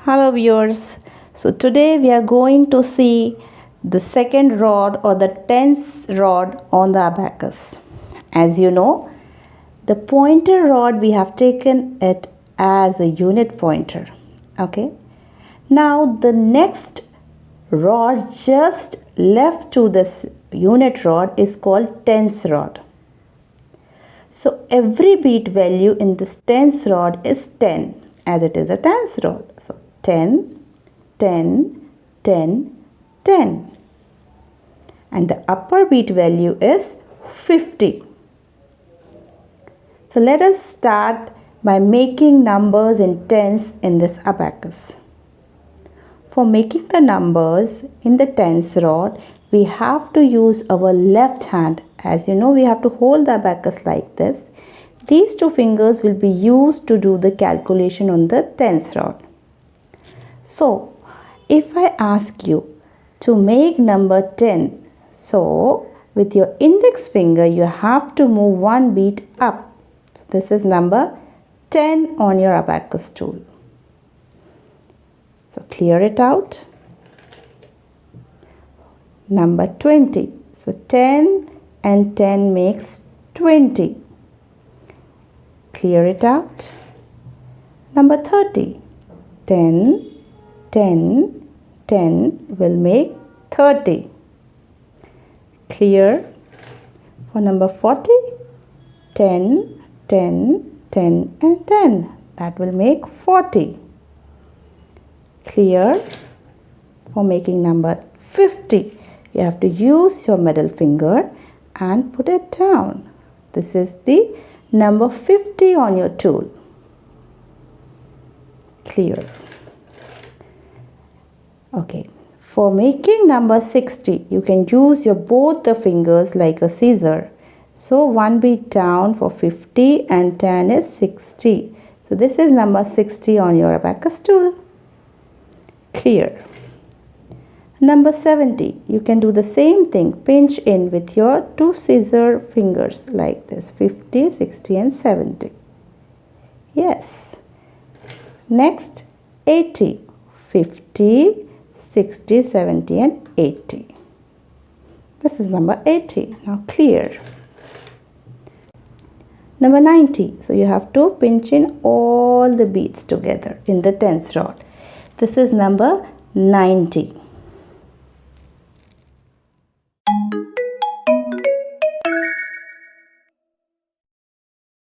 Hello viewers. So today we are going to see the second rod or the tens rod on the abacus. As you know, the pointer rod we have taken it as a unit pointer. Okay. Now the next rod just left to this unit rod is called tens rod. So every beat value in this tens rod is 10 as it is a tens rod. So 10, 10, 10, 10. And the upper beat value is 50. So let us start by making numbers in tens in this abacus. For making the numbers in the tens rod, we have to use our left hand. As you know, we have to hold the abacus like this. These two fingers will be used to do the calculation on the tens rod. So, if I ask you to make number 10, so with your index finger, you have to move one beat up. So this is number 10 on your abacus tool. So clear it out. Number 20. So 10 and 10 makes 20. Clear it out. Number 30. 10, 10, 10 will make 30. Clear. For number 40. 10, 10, 10 and 10. That will make 40. Clear. For making number 50, you have to use your middle finger and put it down. This is the number 50 on your tool. Clear. Okay. For making number 60, you can use your both the fingers like a scissor. So one beat down for 50 and 10 is 60. So this is number 60 on your abacus tool. Clear. Number 70, you can do the same thing. Pinch in with your two scissor fingers like this. 50, 60 and 70. Yes. Next, 80. 50, 60, 70 and 80. This is number 80. Now clear. Number 90. So you have to pinch in all the beats together in the tens rod. This is number 90.